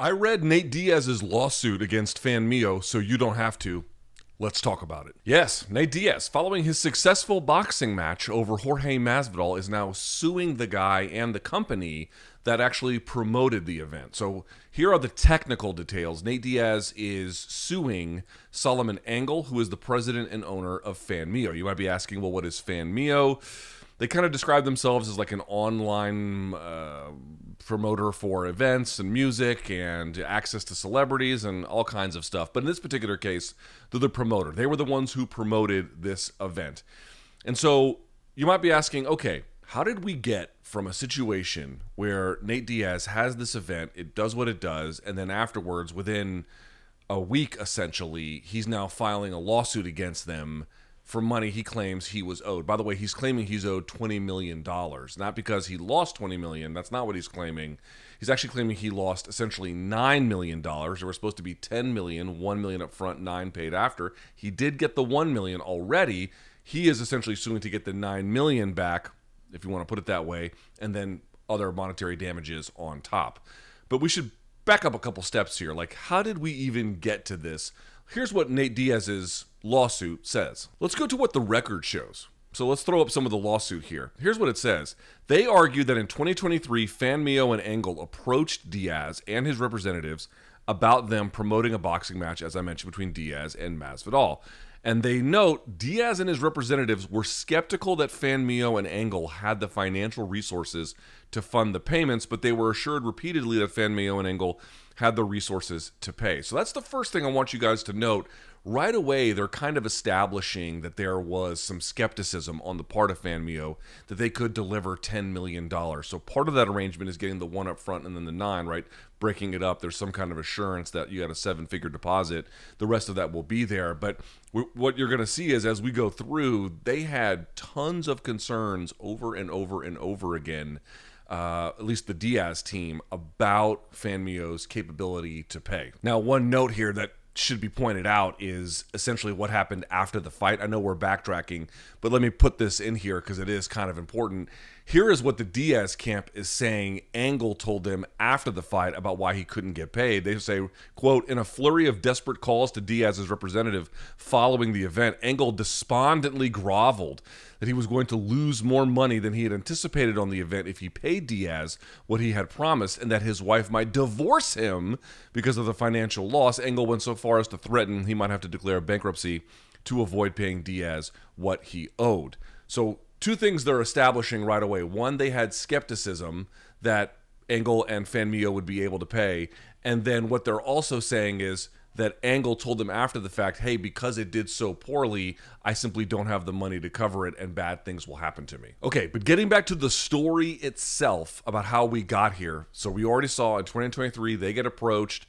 I read Nate Diaz's lawsuit against Fanmio, so you don't have to. Let's talk about it. Yes, Nate Diaz, following his successful boxing match over Jorge Masvidal, is now suing the guy and the company that actually promoted the event. So here are the technical details. Nate Diaz is suing Solomon Angle, who is the president and owner of Fanmio. You might be asking, well, what is Fanmio? They kind of describe themselves as like an online promoter for events and music and access to celebrities and all kinds of stuff. But in this particular case, they're the promoter. They were the ones who promoted this event. And so you might be asking, okay, how did we get from a situation where Nate Diaz has this event, it does what it does, and then afterwards, within a week essentially, he's now filing a lawsuit against them for money he claims he was owed. By the way, he's claiming he's owed $20 million, not because he lost $20 million. That's not what he's claiming. He's actually claiming he lost essentially $9 million. There were supposed to be $10 million, $1 million up front, $9 million paid after. He did get the $1 million already. He is essentially suing to get the $9 million back, if you want to put it that way, and then other monetary damages on top. But we should back up a couple steps here. Like, how did we even get to this? Here's what Nate Diaz's lawsuit says. Let's go to what the record shows. So let's throw up some of the lawsuit here. Here's what it says. They argued that in 2023, Fanmio and Angle approached Diaz and his representatives about them promoting a boxing match, as I mentioned, between Diaz and Masvidal. And they note Diaz and his representatives were skeptical that Fanmio and Angle had the financial resources to fund the payments, but they were assured repeatedly that Fanmio and Angle had the resources to pay. So that's the first thing I want you guys to note. Right away, they're kind of establishing that there was some skepticism on the part of Fanmio that they could deliver $10 million. So part of that arrangement is getting the one up front and then the nine, right? Breaking it up, there's some kind of assurance that you got a seven-figure deposit. The rest of that will be there. But what you're going to see is as we go through, they had tons of concerns over and over and over again, at least the Diaz team, about Fanmio's capability to pay. Now, one note here that should be pointed out is essentially what happened after the fight. I know we're backtracking, but let me put this in here because it is kind of important. Here is what the Diaz camp is saying Angle told them after the fight about why he couldn't get paid. They say, quote, in a flurry of desperate calls to Diaz's representative following the event, Angle despondently groveled that he was going to lose more money than he had anticipated on the event if he paid Diaz what he had promised, and that his wife might divorce him because of the financial loss. Angle went so far as to threaten he might have to declare bankruptcy to avoid paying Diaz what he owed. So two things they're establishing right away. One, they had skepticism that Angle and Fanmio would be able to pay. And then what they're also saying is that Angle told them after the fact, hey, because it did so poorly, I simply don't have the money to cover it and bad things will happen to me. Okay, but getting back to the story itself about how we got here. So we already saw in 2023, they get approached.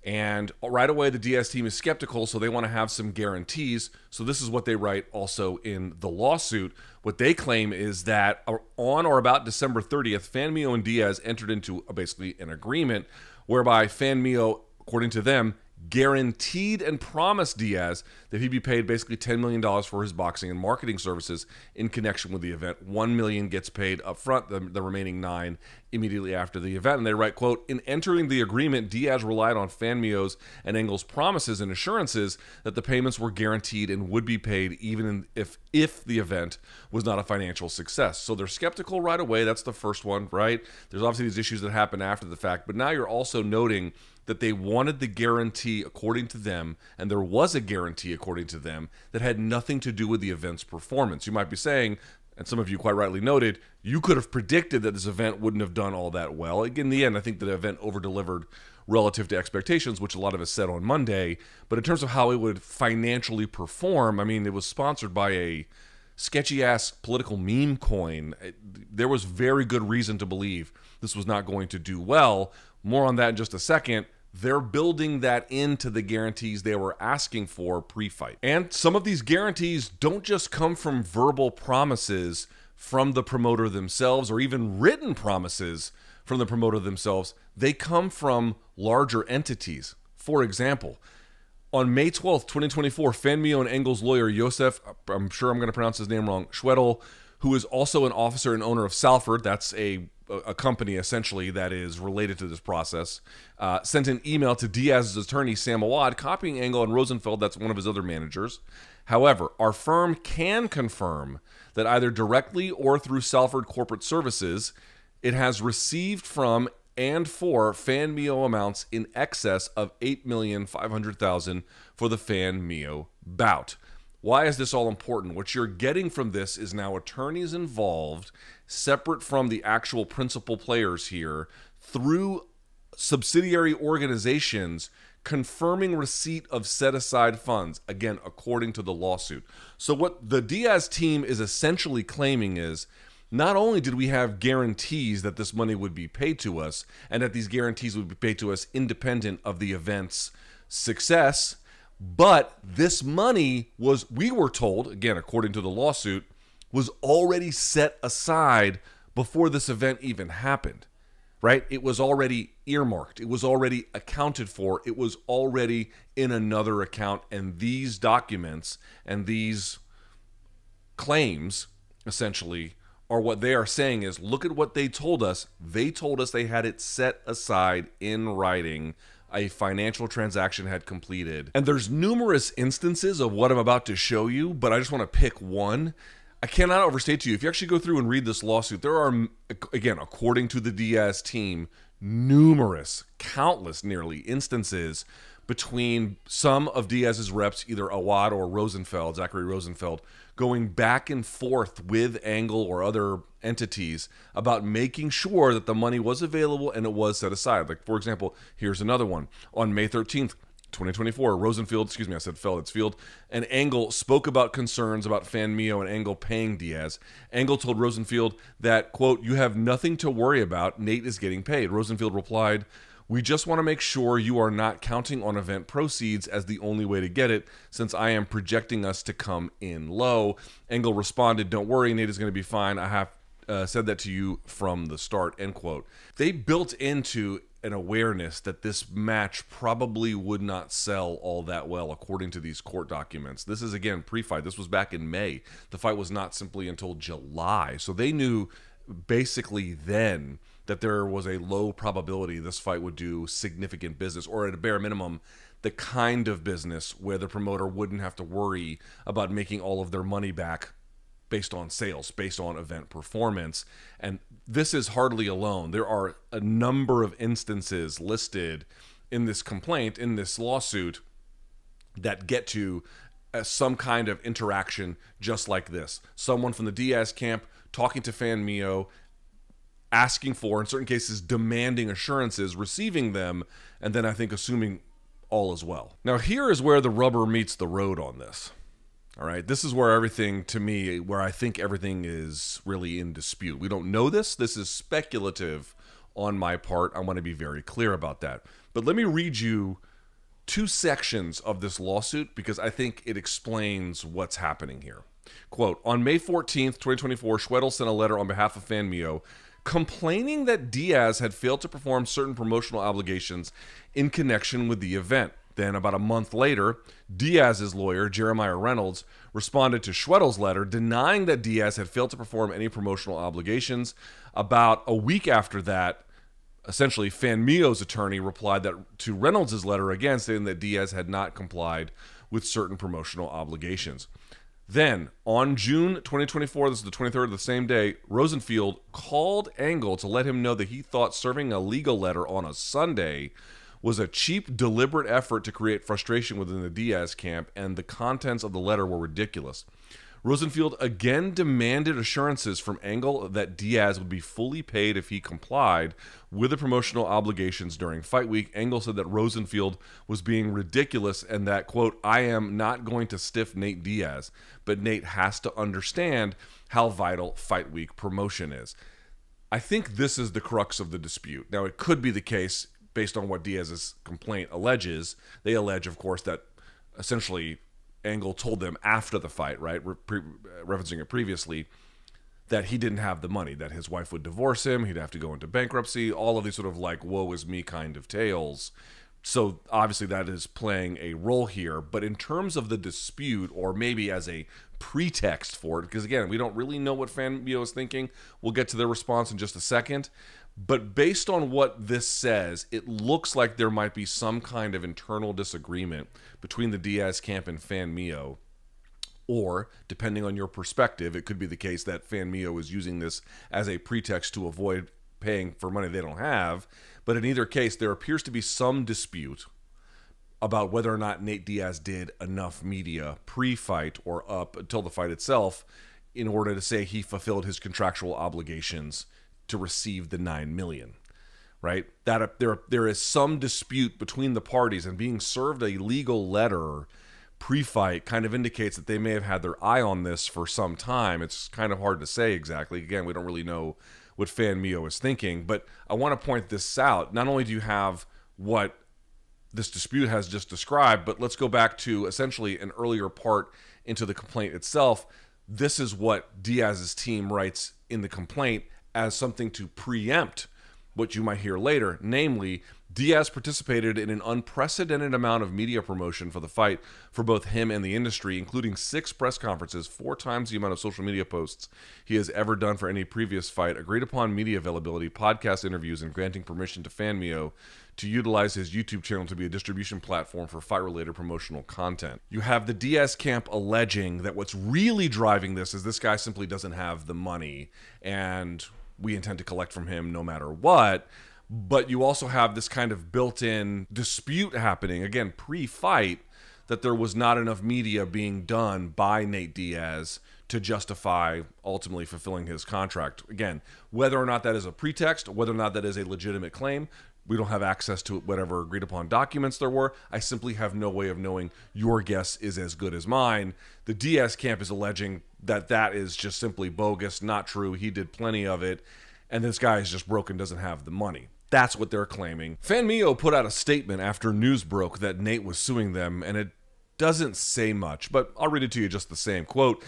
And right away, the Diaz team is skeptical, so they want to have some guarantees. So this is what they write also in the lawsuit. What they claim is that on or about December 30th, Fanmio and Diaz entered into basically an agreement whereby Fanmio, according to them, guaranteed and promised Diaz that he'd be paid basically $10 million for his boxing and marketing services in connection with the event. $1 million gets paid up front, the remaining $9 million immediately after the event. And they write, quote, in entering the agreement, Diaz relied on Fanmio's and Angle's promises and assurances that the payments were guaranteed and would be paid even if the event was not a financial success. So they're skeptical right away. That's the first one, right? There's obviously these issues that happen after the fact, but now you're also noting that they wanted the guarantee according to them, and there was a guarantee according to them that had nothing to do with the event's performance. You might be saying, and some of you quite rightly noted, you could have predicted that this event wouldn't have done all that well. In the end, I think the event over-delivered relative to expectations, which a lot of us said on Monday. But in terms of how it would financially perform, I mean, it was sponsored by a sketchy-ass political meme coin. There was very good reason to believe this was not going to do well. More on that in just a second. They're building that into the guarantees they were asking for pre-fight. And some of these guarantees don't just come from verbal promises from the promoter themselves or even written promises from the promoter themselves. They come from larger entities. For example, on May 12th, 2024, Fanmio and Angle's lawyer, Josef, I'm sure I'm going to pronounce his name wrong, Schwedel, who is also an officer and owner of Salford, that's a a company essentially that is related to this process, sent an email to Diaz's attorney, Sam Awad, copying Angle and Rosenfeld. That's one of his other managers. However, our firm can confirm that either directly or through Salford Corporate Services, it has received from and for Fanmio amounts in excess of $8,500,000 for the Fanmio bout. Why is this all important? What you're getting from this is now attorneys involved, separate from the actual principal players here, through subsidiary organizations confirming receipt of set-aside funds, again, according to the lawsuit. So what the Diaz team is essentially claiming is, not only did we have guarantees that this money would be paid to us, and that these guarantees would be paid to us independent of the event's success, but this money was, we were told, again, according to the lawsuit, was already set aside before this event even happened, right? It was already earmarked. It was already accounted for. It was already in another account. And these documents and these claims, essentially, are what they are saying is, look at what they told us. They told us they had it set aside in writing. A financial transaction had completed. And there's numerous instances of what I'm about to show you, but I just want to pick one. I cannot overstate to you, if you actually go through and read this lawsuit, there are, again, according to the Diaz team, numerous, countless nearly, instances between some of Diaz's reps, either Awad or Rosenfeld, Zachary Rosenfeld, going back and forth with Angle or other entities about making sure that the money was available and it was set aside. Like, for example, here's another one. On May 13th, 2024, Rosenfield, excuse me, I said Feld, it's Field, and Angle spoke about concerns about Fanmio and Angle paying Diaz. Angle told Rosenfield that, quote, "You have nothing to worry about. Nate is getting paid." Rosenfield replied, "We just want to make sure you are not counting on event proceeds as the only way to get it, since I am projecting us to come in low." Angle responded, "Don't worry, Nate is going to be fine. I have said that to you from the start," end quote. They built into an awareness that this match probably would not sell all that well, according to these court documents. This is, again, pre-fight. This was back in May. The fight was not simply until July. So they knew basically then that there was a low probability this fight would do significant business, or at a bare minimum, the kind of business where the promoter wouldn't have to worry about making all of their money back based on sales, based on event performance. And this is hardly alone. There are a number of instances listed in this complaint, in this lawsuit, that get to some kind of interaction just like this. Someone from the Diaz camp talking to Fanmio, asking for, in certain cases, demanding assurances, receiving them, and then I think assuming all is well. Now, here is where the rubber meets the road on this. All right, this is where everything, to me, where I think everything is really in dispute. We don't know this. This is speculative on my part. I want to be very clear about that. But let me read you two sections of this lawsuit because I think it explains what's happening here. Quote, "On May 14th, 2024, Schwedel sent a letter on behalf of Fanmio complaining that Diaz had failed to perform certain promotional obligations in connection with the event. Then, about a month later, Diaz's lawyer, Jeremiah Reynolds, responded to Schwedel's letter denying that Diaz had failed to perform any promotional obligations. About a week after that, essentially, Fanmio's attorney replied to Reynolds' letter again, stating that Diaz had not complied with certain promotional obligations. Then, on June 2024, this is the 23rd, the same day, Rosenfield called Angle to let him know that he thought serving a legal letter on a Sunday was a cheap, deliberate effort to create frustration within the Diaz camp, and the contents of the letter were ridiculous. Rosenfield again demanded assurances from Angle that Diaz would be fully paid if he complied with the promotional obligations during fight week. Angle said that Rosenfield was being ridiculous and that, quote, "I am not going to stiff Nate Diaz, but Nate has to understand how vital fight week promotion is." I think this is the crux of the dispute. Now, it could be the case based on what Diaz's complaint alleges. They allege, of course, that essentially Angle told them after the fight, right, referencing it previously, that he didn't have the money, that his wife would divorce him, he'd have to go into bankruptcy, all of these sort of like woe is me kind of tales So obviously that is playing a role here. But in terms of the dispute, or maybe as a pretext for it, because again, we don't really know what Fanmio is thinking. We'll get to their response in just a second. But based on what this says, it looks like there might be some kind of internal disagreement between the Diaz camp and Fanmio. Or, depending on your perspective, it could be the case that Fanmio is using this as a pretext to avoid paying for money they don't have. But in either case, there appears to be some dispute about whether or not Nate Diaz did enough media pre-fight or up until the fight itself in order to say he fulfilled his contractual obligations to receive the $9 million. Right? That there is some dispute between the parties, and being served a legal letter pre-fight kind of indicates that they may have had their eye on this for some time. It's kind of hard to say exactly. Again, we don't really know what Fanmio is thinking, but I want to point this out. Not only do you have what this dispute has just described, but let's go back to essentially an earlier part into the complaint itself. This is what Diaz's team writes in the complaint as something to preempt what you might hear later, namely, Diaz participated in an unprecedented amount of media promotion for the fight for both him and the industry, including 6 press conferences, 4 times the amount of social media posts he has ever done for any previous fight, agreed upon media availability, podcast interviews, and granting permission to Fanmio to utilize his YouTube channel to be a distribution platform for fight-related promotional content. You have the Diaz camp alleging that what's really driving this is this guy simply doesn't have the money, and we intend to collect from him no matter what. But you also have this kind of built-in dispute happening, again, pre-fight, that there was not enough media being done by Nate Diaz to justify ultimately fulfilling his contract. Again, whether or not that is a pretext, whether or not that is a legitimate claim, we don't have access to whatever agreed-upon documents there were. I simply have no way of knowing. Your guess is as good as mine. The Diaz camp is alleging that that is just simply bogus, not true. He did plenty of it, and this guy is just broken, doesn't have the money. That's what they're claiming. Fanmio put out a statement after news broke that Nate was suing them, and it doesn't say much, but I'll read it to you just the same. Quote,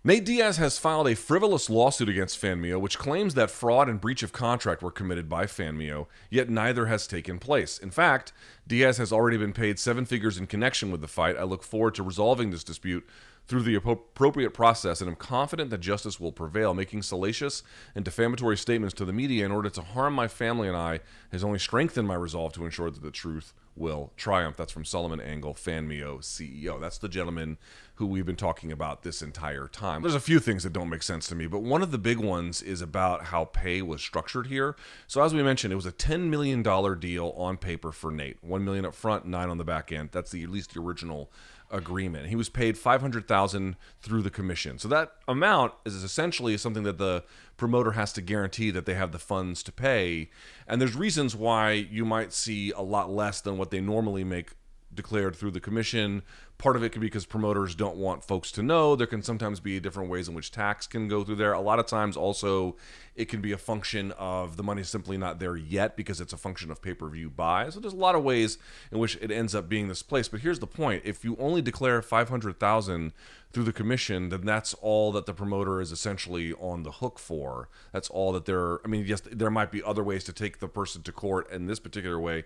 Nate Diaz has filed a frivolous lawsuit against Fanmio, which claims that fraud and breach of contract were committed by Fanmio, yet neither has taken place. In fact, Diaz has already been paid 7 figures in connection with the fight. I look forward to resolving this dispute through the appropriate process, and I'm confident that justice will prevail. Making salacious and defamatory statements to the media in order to harm my family and I has only strengthened my resolve to ensure that the truth will triumph. That's from Solomon Angle, Fanmio CEO. That's the gentleman who we've been talking about this entire time. There's a few things that don't make sense to me, but one of the big ones is about how pay was structured here. So as we mentioned, it was a $10 million deal on paper for Nate. $1 million up front, $9 million on the back end. That's at least the original agreement. He was paid $500,000 through the commission. So that amount is essentially something that the promoter has to guarantee that they have the funds to pay. And there's reasons why you might see a lot less than what they normally make declared through the commission. Part of it could be because promoters don't want folks to know. There can sometimes be different ways in which tax can go through there. A lot of times also it can be a function of the money's simply not there yet because it's a function of pay-per-view buys. So there's a lot of ways in which it ends up being this place. But here's the point. If you only declare $500,000 through the commission, then that's all that the promoter is essentially on the hook for. That's all that they're, I mean, yes, there might be other ways to take the person to court in this particular way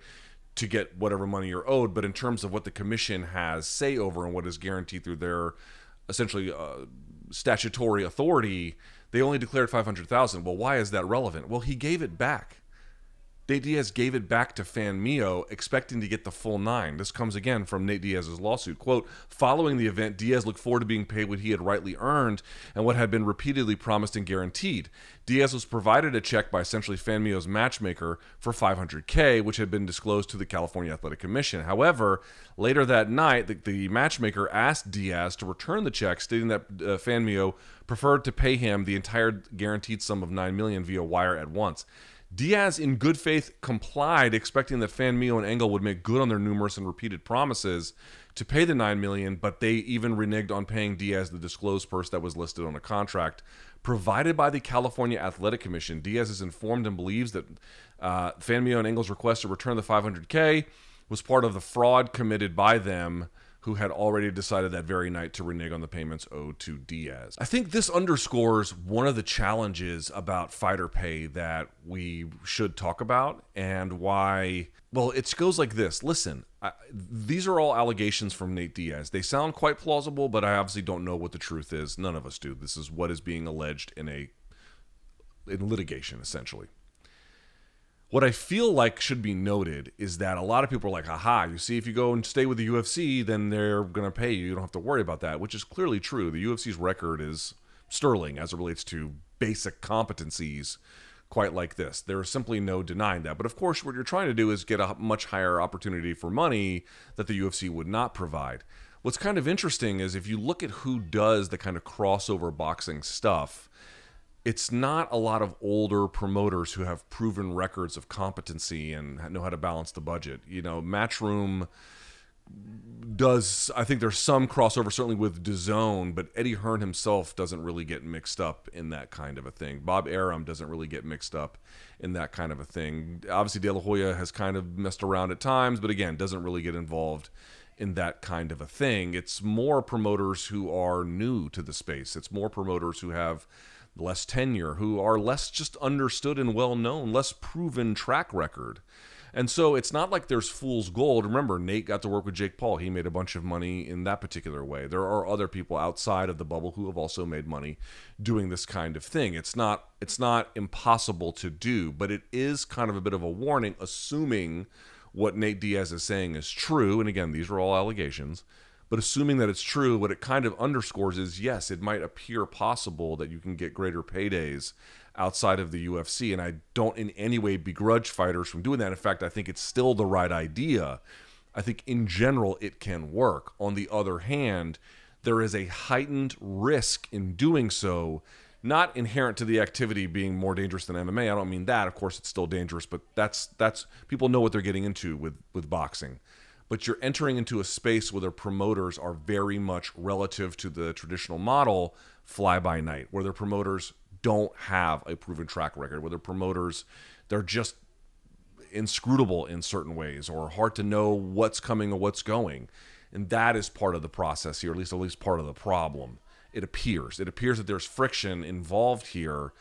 to get whatever money you're owed, but in terms of what the commission has say over and what is guaranteed through their essentially statutory authority, they only declared $500,000. Well, why is that relevant? Well, he gave it back. Nate Diaz gave it back to Fanmio, expecting to get the full $9 million. This comes again from Nate Diaz's lawsuit. Quote, following the event, Diaz looked forward to being paid what he had rightly earned and what had been repeatedly promised and guaranteed. Diaz was provided a check by essentially Fanmio's matchmaker for $500K, which had been disclosed to the California Athletic Commission. However, later that night, the matchmaker asked Diaz to return the check, stating that Fanmio preferred to pay him the entire guaranteed sum of $9 million via wire at once. Diaz, in good faith, complied, expecting that Fanmio and Angle would make good on their numerous and repeated promises to pay the $9 million, but they even reneged on paying Diaz the disclosed purse that was listed on a contract provided by the California Athletic Commission. Diaz is informed and believes that Fanmio and Angle's request to return the $500K was part of the fraud committed by them, who had already decided that very night to renege on the payments owed to Diaz. I think this underscores one of the challenges about fighter pay that we should talk about, and why, well, it goes like this. Listen, these are all allegations from Nate Diaz. They sound quite plausible, but I obviously don't know what the truth is. None of us do. This is what is being alleged in litigation, essentially. What I feel like should be noted is that a lot of people are like, aha, you see, if you go and stay with the UFC, then they're going to pay you. You don't have to worry about that, which is clearly true. The UFC's record is sterling as it relates to basic competencies quite like this. There is simply no denying that. But of course, what you're trying to do is get a much higher opportunity for money that the UFC would not provide. What's kind of interesting is if you look at who does the kind of crossover boxing stuff, it's not a lot of older promoters who have proven records of competency and know how to balance the budget. You know, Matchroom does, I think there's some crossover certainly with DAZN, but Eddie Hearn himself doesn't really get mixed up in that kind of a thing. Bob Arum doesn't really get mixed up in that kind of a thing. Obviously, De La Hoya has kind of messed around at times, but again, doesn't really get involved in that kind of a thing. It's more promoters who are new to the space. It's more promoters who have less tenure, who are less just understood and well-known, less proven track record. And so it's not like there's fool's gold. Remember, Nate got to work with Jake Paul. He made a bunch of money in that particular way. There are other people outside of the bubble who have also made money doing this kind of thing. It's not impossible to do, but it is kind of a bit of a warning, assuming what Nate Diaz is saying is true. And again, these are all allegations. But assuming that it's true, what it kind of underscores is, yes, it might appear possible that you can get greater paydays outside of the UFC. And I don't in any way begrudge fighters from doing that. In fact, I think it's still the right idea. I think in general it can work. On the other hand, there is a heightened risk in doing so, not inherent to the activity being more dangerous than MMA. I don't mean that. Of course, it's still dangerous, but that's people know what they're getting into with boxing. But you're entering into a space where their promoters are very much relative to the traditional model, fly by night, where their promoters don't have a proven track record, where their promoters, they're just inscrutable in certain ways, or hard to know what's coming or what's going. And that is part of the process here, at least part of the problem. It appears that there's friction involved here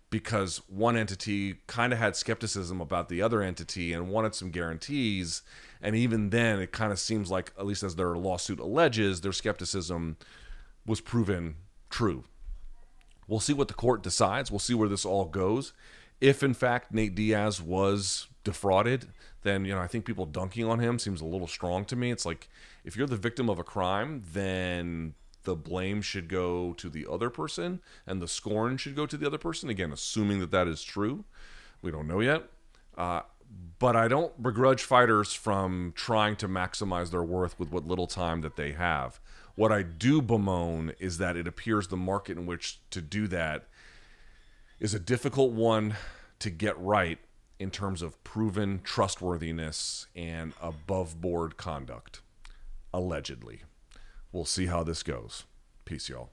because one entity kind of had skepticism about the other entity and wanted some guarantees. And even then, it kind of seems like, at least as their lawsuit alleges, their skepticism was proven true. We'll see what the court decides. We'll see where this all goes. If, in fact, Nate Diaz was defrauded, then, I think people dunking on him seems a little strong to me. It's like, if you're the victim of a crime, then the blame should go to the other person and the scorn should go to the other person. Again, assuming that is true. We don't know yet. But I don't begrudge fighters from trying to maximize their worth with what little time that they have. What I do bemoan is that it appears the market in which to do that is a difficult one to get right in terms of proven trustworthiness and above-board conduct, allegedly. We'll see how this goes. Peace, y'all.